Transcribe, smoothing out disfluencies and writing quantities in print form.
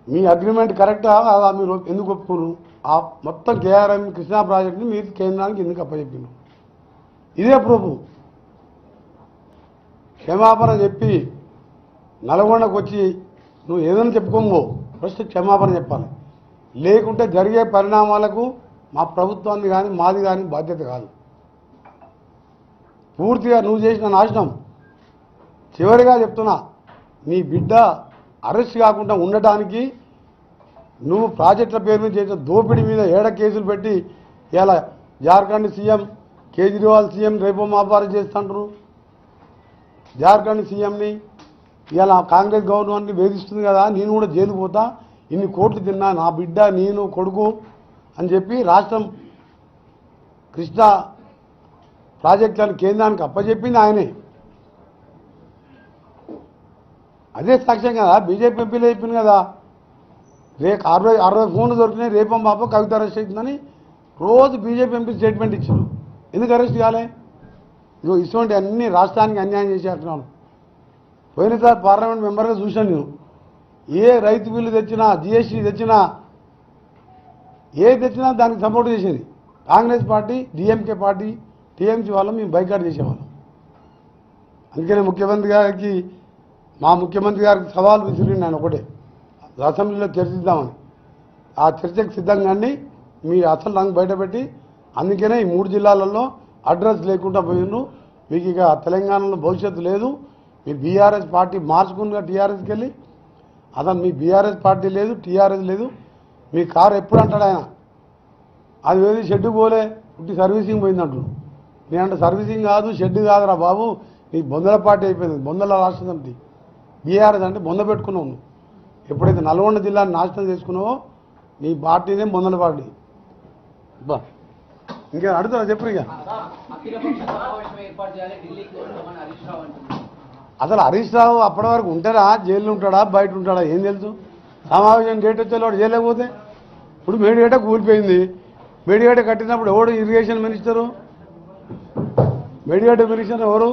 మీ agreement కరెక్టా కాదా? మీరు ఎందుకు ఒప్పుకోరు? ఆ మొత్తం కేఆర్ఎం కృష్ణా ప్రాజెక్టుని మీరు కేంద్రానికి ఎందుకు అప్పచెప్పారు? ఇదే ప్రూఫ్. క్షమాపణ చెప్పి నల్గొండకు వచ్చి నువ్వు ఏదైనా చెప్పుకోమో ఫస్ట్ క్షమాపణ చెప్పాలి. లేకుంటే జరిగే పరిణామాలకు మా ప్రభుత్వాన్ని కానీ మాది కానీ బాధ్యత కాదు. పూర్తిగా నువ్వు చేసిన నాశనం. చివరిగా చెప్తున్నా, నీ బిడ్డ అరెస్ట్ కాకుండా ఉండటానికి నువ్వు ప్రాజెక్టుల పేరు మీద చేసిన దోపిడీ మీద 7 కేసులు పెట్టి ఇలా జార్ఖండ్ సీఎం కేజ్రీవాల్ సీఎం రేపో మాపారం చేస్తుంటారు. జార్ఖండ్ సీఎంని ఇలా కాంగ్రెస్ గవర్నమెంట్ని వేధిస్తుంది కదా, నేను కూడా జైలు పోతా, ఇన్ని కోట్లు తిన్నా, నా బిడ్డ నేను కొడుకు అని చెప్పి రాష్ట్రం కృష్ణా ప్రాజెక్టులను కేంద్రానికి అప్పచెప్పింది ఆయనే. అదే సాక్ష్యం కదా, బీజేపీ ఎంపీలు చెప్పింది కదా, రేపు 60 ఫోన్లు దొరికినాయి, రేపం పాప కవిత అరెస్ట్ అవుతుందని రోజు బీజేపీ ఎంపీ స్టేట్మెంట్ ఇచ్చారు. ఎందుకు అరెస్ట్ కాలే? ఇదిగో ఇటువంటి అన్ని రాష్ట్రానికి అన్యాయం చేసేస్తున్నాను. పోయినసారి పార్లమెంట్ మెంబర్గా చూశాను నేను. ఏ రైతు బిల్లు తెచ్చినా, జిఎస్టీ తెచ్చినా, ఏది తెచ్చినా దానికి సపోర్ట్ చేసేది Congress party, DMK party, TMC వాళ్ళు మేము బైకాట్ చేసేవాళ్ళం. అందుకనే మా ముఖ్యమంత్రి గారికి సవాల్ విసిరి నేను ఒకటే, అసెంబ్లీలో చర్చిద్దామని. ఆ చర్చకు సిద్ధంగానే మీ అసలు రంగు బయటపెట్టి, అందుకనే ఈ 3 జిల్లాలలో అడ్రస్ లేకుండా పోయిండ్రు. మీకు ఇక తెలంగాణలో భవిష్యత్తు లేదు. మీ బీఆర్ఎస్ పార్టీ మార్చుకుని టీఆర్ఎస్కి వెళ్ళి, అసలు మీ బీఆర్ఎస్ పార్టీ లేదు, టీఆర్ఎస్ లేదు. మీ కారు ఎప్పుడు అంటాడు ఆయన, అది వేది షెడ్డు పోలే, పుట్టి సర్వీసింగ్ పోయిందంటాడు. నేనంటే సర్వీసింగ్ కాదు, షెడ్ కాదురా బాబు, నీ బొందల పార్టీ అయిపోయింది, బొందల రాష్ట్ర సమితి. బీఆర్ఎస్ అంటే బొంద పెట్టుకున్నావు నువ్వు. ఎప్పుడైతే నల్గొండ జిల్లాని నాశనం చేసుకున్నావో నీ పార్టీనే బొందల పార్టీ. బా ఇంకా అడుగుతా చెప్పు. ఇక అసలు హరీష్ రావు అప్పటి వరకు ఉంటాడా, జైల్లో ఉంటాడా, బయట ఉంటాడా, ఏం తెలుసు? సమావేశం డేట్ వచ్చేవాడు జైలు లేకపోతే. ఇప్పుడు మేడిగడ్డ కూలిపోయింది. మేడిగడ్డ కట్టినప్పుడు ఎవడు ఇరిగేషన్ మినిస్టరు? మేడిగడ్డ మినిస్టర్ ఎవరు?